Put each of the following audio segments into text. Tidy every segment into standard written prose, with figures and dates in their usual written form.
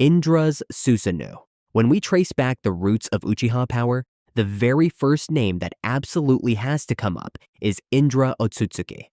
Indras Susano. When we trace back the roots of Uchiha power, the very first name that absolutely has to come up is Indra Ōtsutsuki,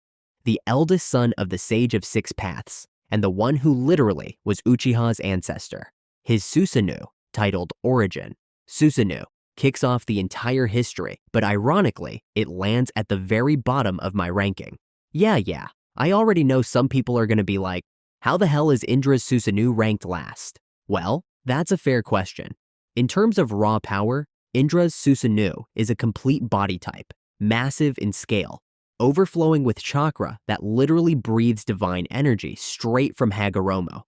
the eldest son of the Sage of Six Paths, and the one who literally was Uchiha's ancestor. His Susanoo, titled Origin, Susanoo, kicks off the entire history, but ironically, it lands at the very bottom of my ranking. Yeah, I already know some people are going to be like, how the hell is Indras Susano ranked last? Well, that's a fair question. In terms of raw power, Indras Susano is a complete body type, massive in scale, overflowing with chakra that literally breathes divine energy straight from Hagoromo.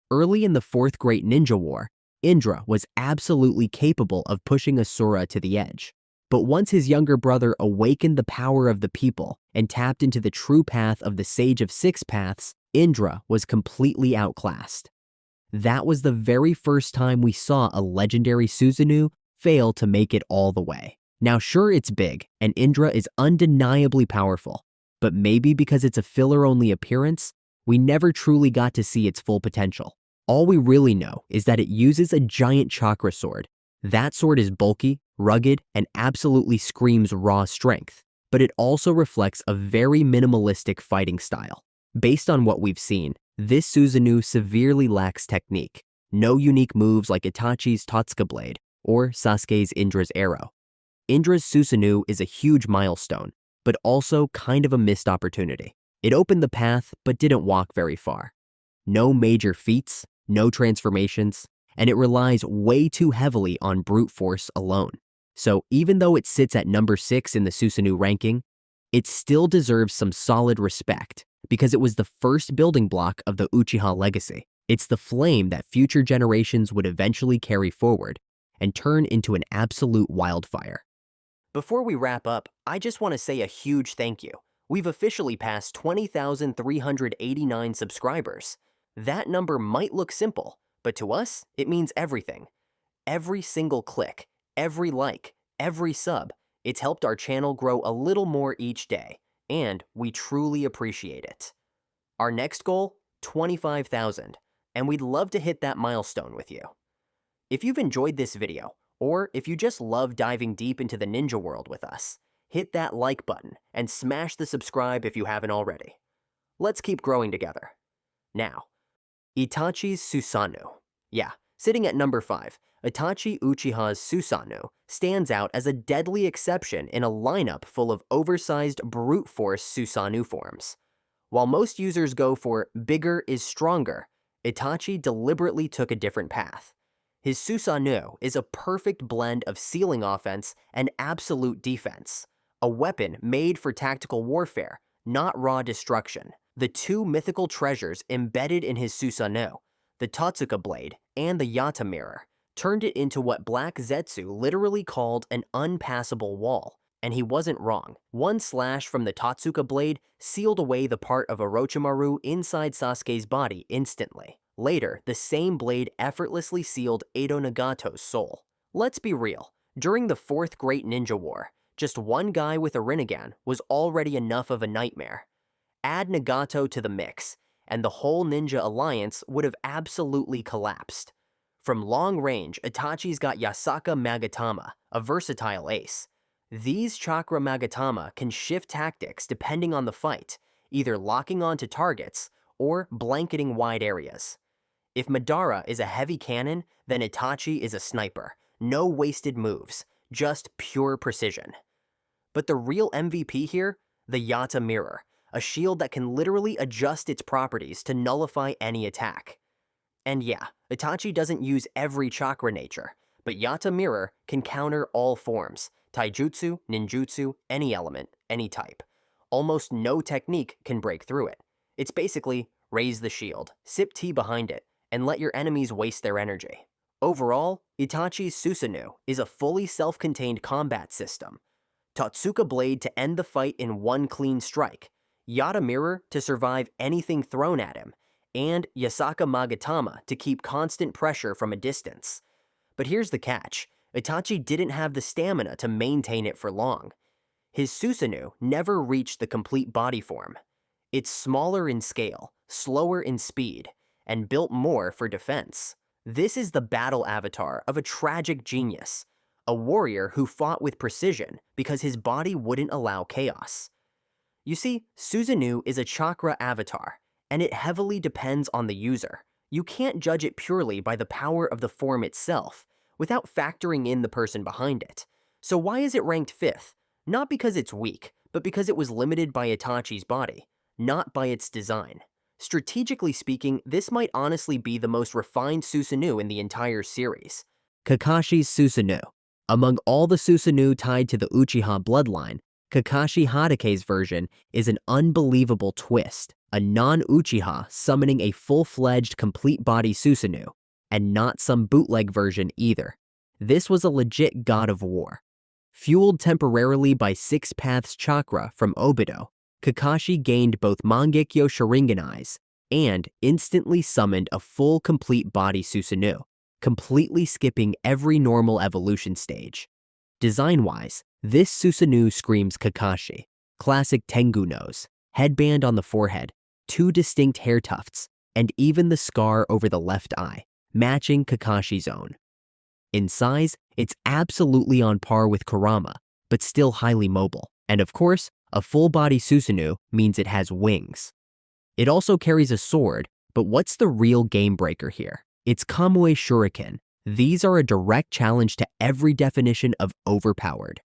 Early in the Fourth Great Ninja War, Indra was absolutely capable of pushing Asura to the edge. But once his younger brother awakened the power of the people and tapped into the true path of the Sage of Six Paths, Indra was completely outclassed. That was the very first time we saw a legendary Susanoo fail to make it all the way. Now sure, it's big, and Indra is undeniably powerful, but maybe because it's a filler-only appearance, we never truly got to see its full potential. All we really know is that it uses a giant chakra sword. That sword is bulky, rugged, and absolutely screams raw strength, but it also reflects a very minimalistic fighting style. Based on what we've seen, this Susanoo severely lacks technique. No unique moves like Itachi's Totsuka Blade or Sasuke's Indra's Arrow. Indras Susano is a huge milestone, but also kind of a missed opportunity. It opened the path, but didn't walk very far. No major feats, no transformations, and it relies way too heavily on brute force alone. So even though it sits at number 6 in the Susanoo ranking, it still deserves some solid respect because it was the first building block of the Uchiha legacy. It's the flame that future generations would eventually carry forward and turn into an absolute wildfire. Before we wrap up, I just want to say a huge thank you. We've officially passed 20,389 subscribers. That number might look simple, but to us, it means everything. Every single click, every like, every sub, it's helped our channel grow a little more each day, and we truly appreciate it. Our next goal, 25,000, and we'd love to hit that milestone with you. If you've enjoyed this video, or if you just love diving deep into the ninja world with us, hit that like button and smash the subscribe if you haven't already. Let's keep growing together. Now, Itachis Susano. Yeah, sitting at number 5, Itachi Uchiha's Susano stands out as a deadly exception in a lineup full of oversized brute force Susanoo forms. While most users go for bigger is stronger, Itachi deliberately took a different path. His Susanoo is a perfect blend of ceiling offense and absolute defense, a weapon made for tactical warfare, not raw destruction. The two mythical treasures embedded in his Susanoo, the Totsuka Blade and the Yata Mirror, turned it into what Black Zetsu literally called an unpassable wall. And he wasn't wrong. One slash from the Totsuka Blade sealed away the part of Orochimaru inside Sasuke's body instantly. Later, the same blade effortlessly sealed Edo Nagato's soul. Let's be real, during the Fourth Great Ninja War, just one guy with a Rinnegan was already enough of a nightmare. Add Nagato to the mix, and the whole ninja alliance would have absolutely collapsed. From long range, Itachi's got Yasaka Magatama, a versatile ace. These chakra Magatama can shift tactics depending on the fight, either locking onto targets or blanketing wide areas. If Madara is a heavy cannon, then Itachi is a sniper. No wasted moves, just pure precision. But the real MVP here? The Yata Mirror, a shield that can literally adjust its properties to nullify any attack. And yeah, Itachi doesn't use every chakra nature, but Yata Mirror can counter all forms, taijutsu, ninjutsu, any element, any type. Almost no technique can break through it. It's basically raise the shield, sip tea behind it, and let your enemies waste their energy. Overall, Itachi's Susanoo is a fully self-contained combat system. Totsuka Blade to end the fight in one clean strike, Yata Mirror to survive anything thrown at him, and Yasaka Magatama to keep constant pressure from a distance. But here's the catch, Itachi didn't have the stamina to maintain it for long. His Susanoo never reached the complete body form. It's smaller in scale, slower in speed, and built more for defense. This is the battle avatar of a tragic genius, a warrior who fought with precision because his body wouldn't allow chaos. You see, Susanoo is a chakra avatar, and it heavily depends on the user. You can't judge it purely by the power of the form itself, without factoring in the person behind it. So why is it ranked 5th? Not because it's weak, but because it was limited by Itachi's body, not by its design. Strategically speaking, this might honestly be the most refined Susanoo in the entire series. Kakashis Susano. Among all the Susanoo tied to the Uchiha bloodline, Kakashi Hatake's version is an unbelievable twist, a non-Uchiha summoning a full-fledged complete-body Susanoo, and not some bootleg version either. This was a legit god of war. Fueled temporarily by Six Paths chakra from Obito, Kakashi gained both Mangekyo Sharingan eyes and instantly summoned a full complete body Susanoo, completely skipping every normal evolution stage. Design-wise, this Susanoo screams Kakashi. Classic Tengu nose, headband on the forehead, 2 distinct hair tufts, and even the scar over the left eye, matching Kakashi's own. In size, it's absolutely on par with Kurama, but still highly mobile. And of course, a full-body Susanoo means it has wings. It also carries a sword, but what's the real game breaker here? It's Kamui Shuriken. These are a direct challenge to every definition of overpowered.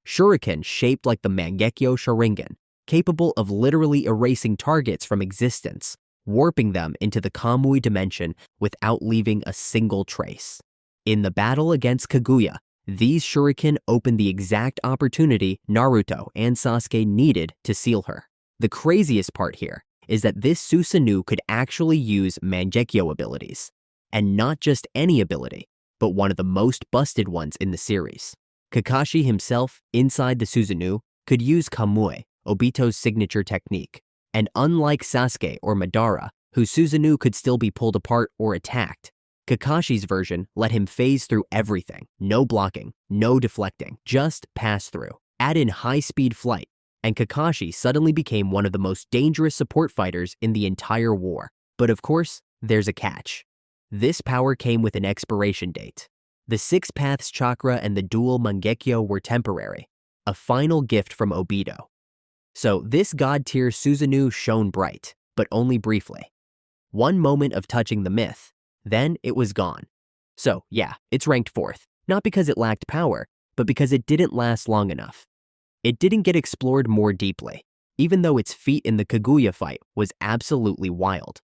Shuriken shaped like the Mangekyo Sharingan, capable of literally erasing targets from existence, warping them into the Kamui dimension without leaving a single trace. In the battle against Kaguya, these shuriken opened the exact opportunity Naruto and Sasuke needed to seal her. The craziest part here is that this Susanoo could actually use Mangekyo abilities. And not just any ability, but one of the most busted ones in the series. Kakashi himself, inside the Susanoo, could use Kamui, Obito's signature technique. And unlike Sasuke or Madara, whose Susanoo could still be pulled apart or attacked, Kakashi's version let him phase through everything. No blocking, no deflecting, just pass through. Add in high-speed flight, and Kakashi suddenly became one of the most dangerous support fighters in the entire war. But of course, there's a catch. This power came with an expiration date. The Six Paths chakra and the dual Mangekyo were temporary, a final gift from Obito. So this god-tier Susanoo shone bright, but only briefly. One moment of touching the myth, then it was gone. So yeah, it's ranked 4th, not because it lacked power, but because it didn't last long enough. It didn't get explored more deeply, even though its feat in the Kaguya fight was absolutely wild.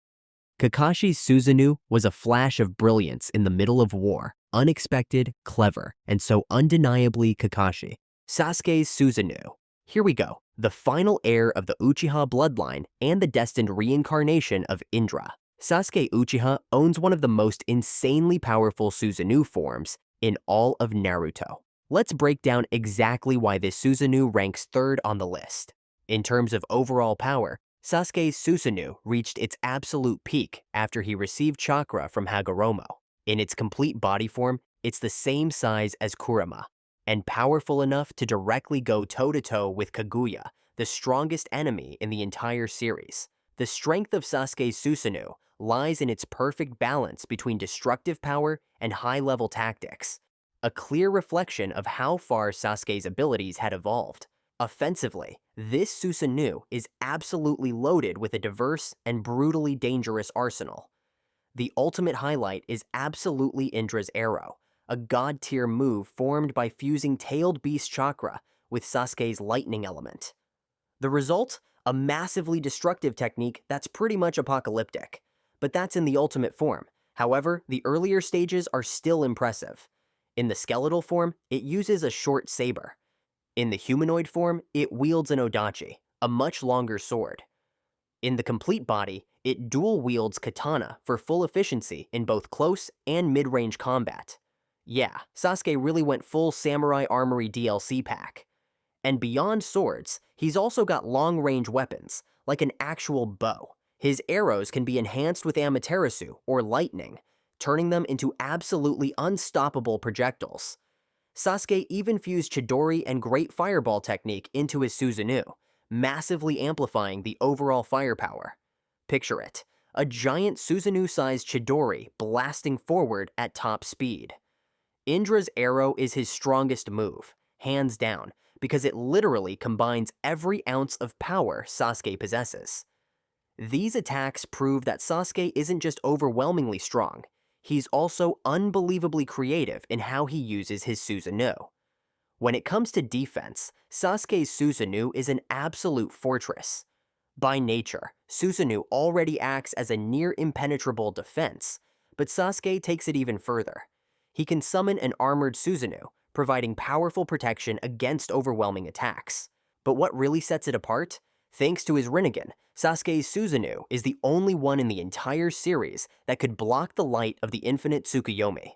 Kakashi's Susanoo was a flash of brilliance in the middle of war, unexpected, clever, and so undeniably Kakashi. Sasuke's Susanoo. Here we go, the final heir of the Uchiha bloodline and the destined reincarnation of Indra. Sasuke Uchiha owns one of the most insanely powerful Susanoo forms in all of Naruto. Let's break down exactly why this Susanoo ranks 3rd on the list. In terms of overall power, Sasuke's Susanoo reached its absolute peak after he received chakra from Hagoromo. In its complete body form, it's the same size as Kurama, and powerful enough to directly go toe-to-toe with Kaguya, the strongest enemy in the entire series. The strength of Sasuke's Susanoo lies in its perfect balance between destructive power and high-level tactics, a clear reflection of how far Sasuke's abilities had evolved. Offensively, this Susanoo is absolutely loaded with a diverse and brutally dangerous arsenal. The ultimate highlight is absolutely Indra's arrow, a god-tier move formed by fusing Tailed Beast chakra with Sasuke's lightning element. The result? A massively destructive technique that's pretty much apocalyptic. But that's in the ultimate form. However, the earlier stages are still impressive. In the skeletal form, it uses a short saber. In the humanoid form, it wields an odachi, a much longer sword. In the complete body, it dual wields katana for full efficiency in both close and mid-range combat. Yeah, Sasuke really went full Samurai Armory DLC pack. And beyond swords, he's also got long-range weapons, like an actual bow. His arrows can be enhanced with Amaterasu, or lightning, turning them into absolutely unstoppable projectiles. Sasuke even fused Chidori and Great Fireball technique into his Susanoo, massively amplifying the overall firepower. Picture it, a giant Susanoo-sized Chidori blasting forward at top speed. Indra's arrow is his strongest move, hands down, because it literally combines every ounce of power Sasuke possesses. These attacks prove that Sasuke isn't just overwhelmingly strong, he's also unbelievably creative in how he uses his Susanoo. When it comes to defense, Sasuke's Susanoo is an absolute fortress. By nature, Susanoo already acts as a near impenetrable defense, but Sasuke takes it even further. He can summon an armored Susanoo, providing powerful protection against overwhelming attacks. But what really sets it apart? Thanks to his Rinnegan, Sasuke's Susanoo is the only one in the entire series that could block the light of the infinite Tsukuyomi,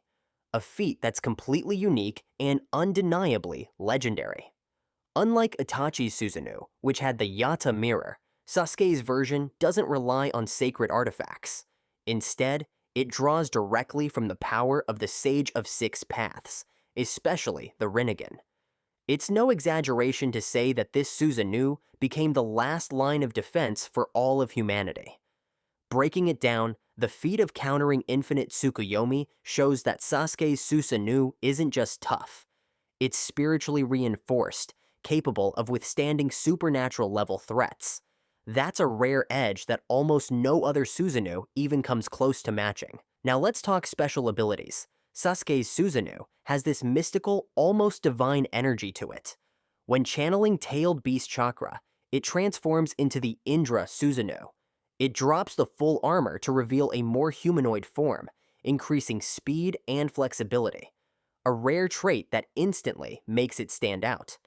a feat that's completely unique and undeniably legendary. Unlike Itachis Susano, which had the Yata mirror, Sasuke's version doesn't rely on sacred artifacts. Instead, it draws directly from the power of the Sage of Six Paths, especially the Rinnegan. It's no exaggeration to say that this Susanoo became the last line of defense for all of humanity. Breaking it down, the feat of countering infinite Tsukuyomi shows that Sasuke's Susanoo isn't just tough. It's spiritually reinforced, capable of withstanding supernatural level threats. That's a rare edge that almost no other Susanoo even comes close to matching. Now let's talk special abilities. Sasuke's Susanoo has this mystical, almost divine energy to it. When channeling Tailed Beast Chakra, it transforms into the Indra Susano. It drops the full armor to reveal a more humanoid form, increasing speed and flexibility, a rare trait that instantly makes it stand out.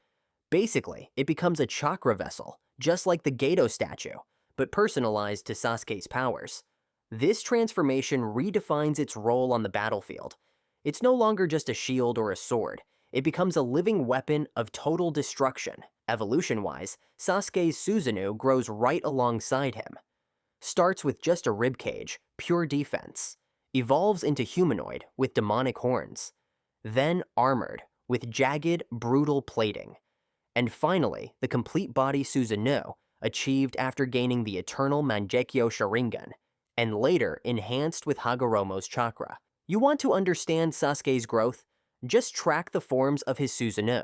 Basically, it becomes a chakra vessel, just like the Gedo statue, but personalized to Sasuke's powers. This transformation redefines its role on the battlefield. It's no longer just a shield or a sword. It becomes a living weapon of total destruction. Evolution-wise, Sasuke's Susanoo grows right alongside him. Starts with just a ribcage, pure defense. Evolves into humanoid with demonic horns. Then armored, with jagged, brutal plating. And finally, the complete body Susanoo, achieved after gaining the eternal Mangekyo Sharingan, and later enhanced with Hagoromo's chakra. You want to understand Sasuke's growth? Just track the forms of his Susanoo.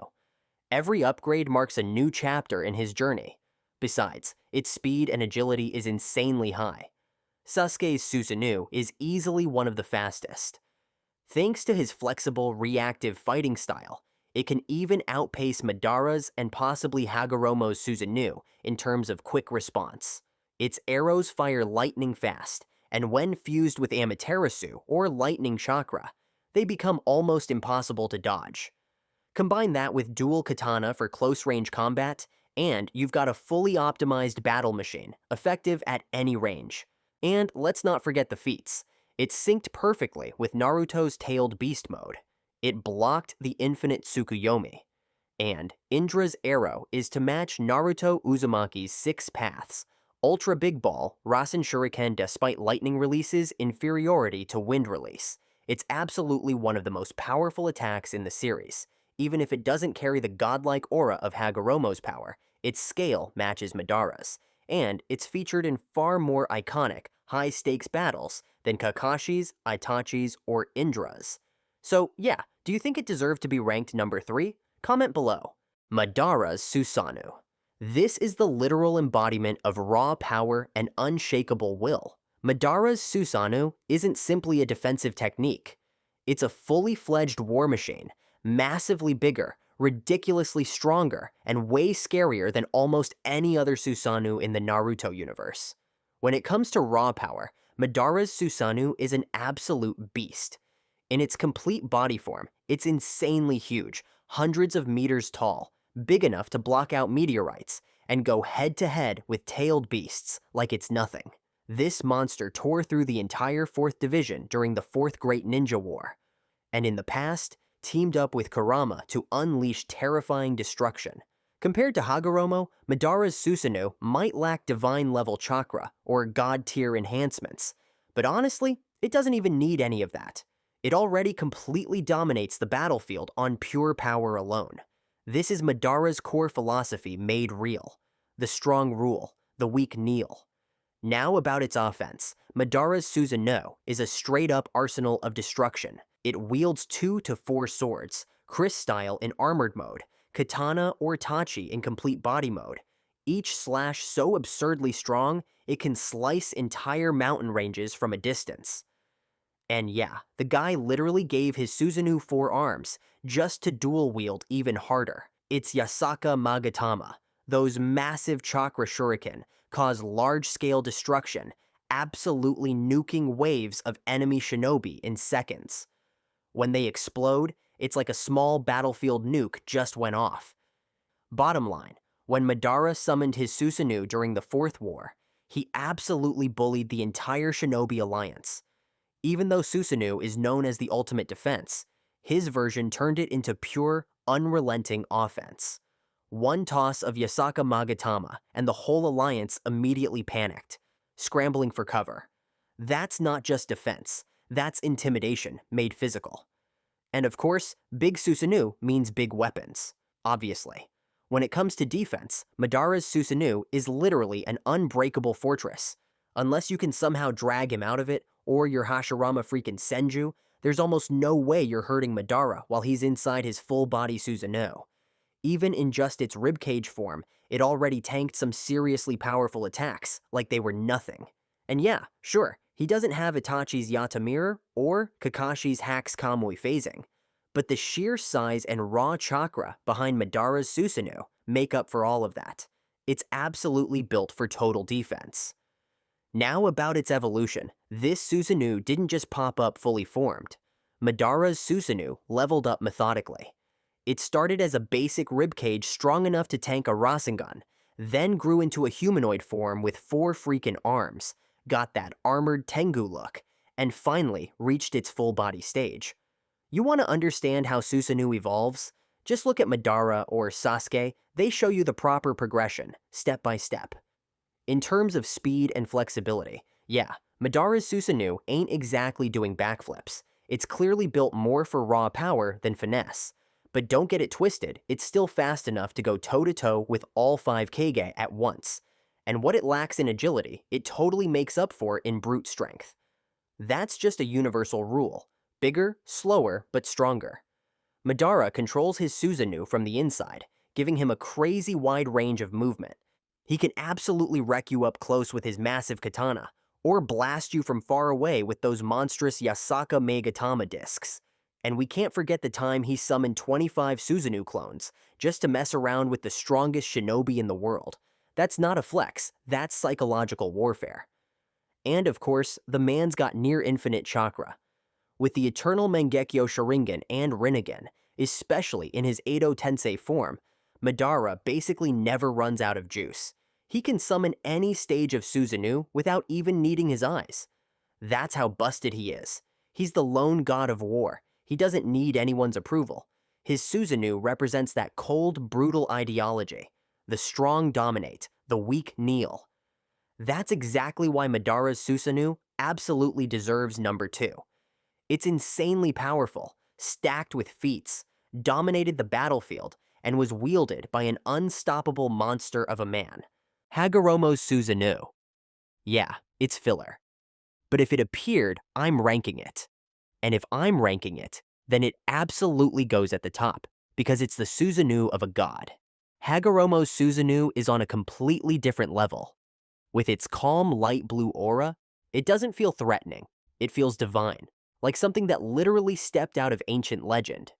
Every upgrade marks a new chapter in his journey. Besides, its speed and agility is insanely high. Sasuke's Susanoo is easily one of the fastest. Thanks to his flexible, reactive fighting style, it can even outpace Madara's and possibly Hagoromo's Susanoo in terms of quick response. Its arrows fire lightning fast, and when fused with Amaterasu or lightning chakra, they become almost impossible to dodge. Combine that with dual katana for close-range combat, and you've got a fully optimized battle machine, effective at any range. And let's not forget the feats. It synced perfectly with Naruto's Tailed Beast mode. It blocked the infinite Tsukuyomi. And Indra's arrow is to match Naruto Uzumaki's Six Paths, Ultra Big Ball, Rasen Shuriken despite lightning releases inferiority to wind release. It's absolutely one of the most powerful attacks in the series. Even if it doesn't carry the godlike aura of Hagoromo's power, its scale matches Madara's, and it's featured in far more iconic, high-stakes battles than Kakashis, Itachis, or Indra's. So yeah, do you think it deserved to be ranked number 3? Comment below. Madara's Susano. This is the literal embodiment of raw power and unshakable will. Madara's Susano isn't simply a defensive technique. It's a fully fledged war machine, massively bigger, ridiculously stronger, and way scarier than almost any other Susanoo in the Naruto universe. When it comes to raw power, Madara's Susano is an absolute beast. In its complete body form, it's insanely huge, hundreds of meters tall, big enough to block out meteorites, and go head-to-head with tailed beasts like it's nothing. This monster tore through the entire 4th Division during the 4th Great Ninja War, and in the past, teamed up with Kurama to unleash terrifying destruction. Compared to Hagoromo, Madara's Susano might lack divine-level chakra or god-tier enhancements, but honestly, it doesn't even need any of that. It already completely dominates the battlefield on pure power alone. This is Madara's core philosophy made real. The strong rule, the weak kneel. Now about its offense. Madara's Susano is a straight-up arsenal of destruction. It wields 2 to 4 swords, Chris-style in armored mode, katana or tachi in complete body mode. Each slash so absurdly strong, it can slice entire mountain ranges from a distance. And yeah, the guy literally gave his Susanoo 4 arms, just to dual wield even harder. Its Yasaka Magatama, those massive chakra shuriken, cause large-scale destruction, absolutely nuking waves of enemy shinobi in seconds. When they explode, it's like a small battlefield nuke just went off. Bottom line, when Madara summoned his Susanoo during the Fourth War, he absolutely bullied the entire shinobi alliance. Even though Susanoo is known as the ultimate defense, his version turned it into pure, unrelenting offense. One toss of Yasaka Magatama, and the whole alliance immediately panicked, scrambling for cover. That's not just defense, that's intimidation made physical. And of course, big Susanoo means big weapons, obviously. When it comes to defense, Madara's Susanoo is literally an unbreakable fortress. Unless you can somehow drag him out of it, or your Hashirama freaking Senju, there's almost no way you're hurting Madara while he's inside his full-body Susanoo. Even in just its ribcage form, it already tanked some seriously powerful attacks, like they were nothing. And yeah, sure, he doesn't have Itachi's Yata Mirror or Kakashi's Hack's Kamui phasing, but the sheer size and raw chakra behind Madara's Susanoo make up for all of that. It's absolutely built for total defense. Now about its evolution, this Susanoo didn't just pop up fully formed. Madara's Susanoo leveled up methodically. It started as a basic ribcage strong enough to tank a Rasengan, then grew into a humanoid form with 4 freaking arms, got that armored Tengu look, and finally reached its full-body stage. You want to understand how Susanoo evolves? Just look at Madara or Sasuke, they show you the proper progression, step by step. In terms of speed and flexibility, yeah, Madara's Susanoo ain't exactly doing backflips. It's clearly built more for raw power than finesse. But don't get it twisted, it's still fast enough to go toe-to-toe with all 5 Kage at once. And what it lacks in agility, it totally makes up for in brute strength. That's just a universal rule. Bigger, slower, but stronger. Madara controls his Susanoo from the inside, giving him a crazy wide range of movement. He can absolutely wreck you up close with his massive katana, or blast you from far away with those monstrous Yasaka Magatama discs. And we can't forget the time he summoned 25 Susanoo clones, just to mess around with the strongest shinobi in the world. That's not a flex, that's psychological warfare. And of course, the man's got near-infinite chakra. With the eternal Mangekyo Sharingan and Rinnegan, especially in his Edo Tensei form, Madara basically never runs out of juice. He can summon any stage of Susanoo without even needing his eyes. That's how busted he is. He's the lone god of war. He doesn't need anyone's approval. His Susanoo represents that cold, brutal ideology. The strong dominate, the weak kneel. That's exactly why Madara's Susanoo absolutely deserves number 2. It's insanely powerful, stacked with feats, dominated the battlefield, and was wielded by an unstoppable monster of a man. Hagurromo's Susano. Yeah, it's filler. But if it appeared, I'm ranking it. And if I'm ranking it, then it absolutely goes at the top, because it's the Susanoo of a god. Hagurromo's Susanoo is on a completely different level. With its calm light blue aura, it doesn't feel threatening. It feels divine, like something that literally stepped out of ancient legend.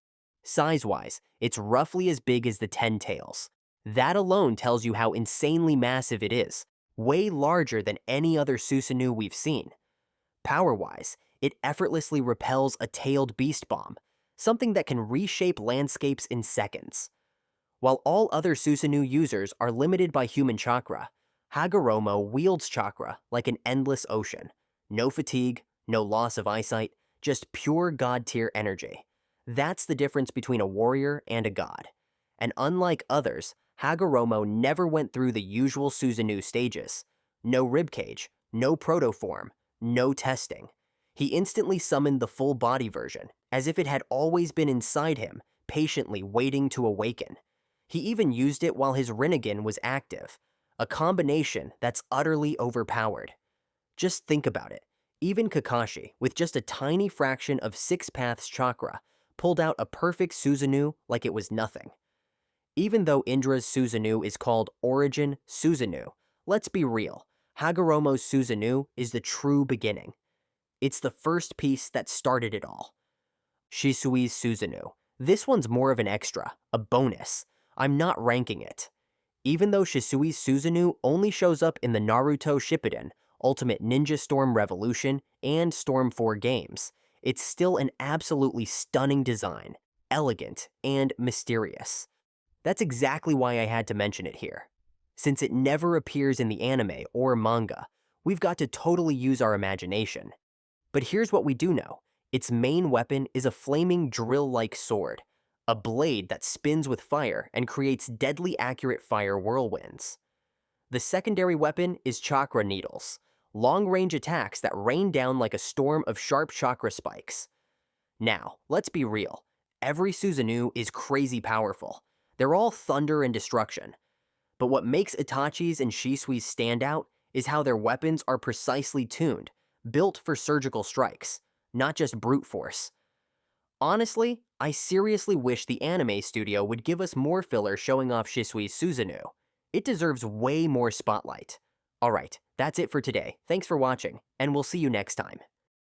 Size-wise, it's roughly as big as the 10 tails. That alone tells you how insanely massive it is, way larger than any other Susanoo we've seen. Power-wise, it effortlessly repels a tailed beast bomb, something that can reshape landscapes in seconds. While all other Susanoo users are limited by human chakra, Hagoromo wields chakra like an endless ocean. No fatigue, no loss of eyesight, just pure god-tier energy. That's the difference between a warrior and a god. And unlike others, Hagoromo never went through the usual Susanoo stages. No ribcage, no protoform, no testing. He instantly summoned the full body version, as if it had always been inside him, patiently waiting to awaken. He even used it while his Rinnegan was active, a combination that's utterly overpowered. Just think about it. Even Kakashi, with just a tiny fraction of 6 paths chakra, pulled out a perfect Susanoo like it was nothing. Even though Indras Susano is called Origin Susanoo, let's be real, Hagurromo Susano is the true beginning. It's the first piece that started it all. Shisui Susano. This one's more of an extra, a bonus. I'm not ranking it. Even though Shisui Susano only shows up in the Naruto Shippuden, Ultimate Ninja Storm Revolution, and Storm 4 games, it's still an absolutely stunning design, elegant, and mysterious. That's exactly why I had to mention it here. Since it never appears in the anime or manga, we've got to totally use our imagination. But here's what we do know. Its main weapon is a flaming drill-like sword, a blade that spins with fire and creates deadly accurate fire whirlwinds. The secondary weapon is chakra needles, long-range attacks that rain down like a storm of sharp chakra spikes. Now, let's be real. Every Susanoo is crazy powerful. They're all thunder and destruction. But what makes Itachis and Shisui stand out is how their weapons are precisely tuned, built for surgical strikes, not just brute force. Honestly, I seriously wish the anime studio would give us more filler showing off Shisui Susano. It deserves way more spotlight. Alright, that's it for today. Thanks for watching, and we'll see you next time.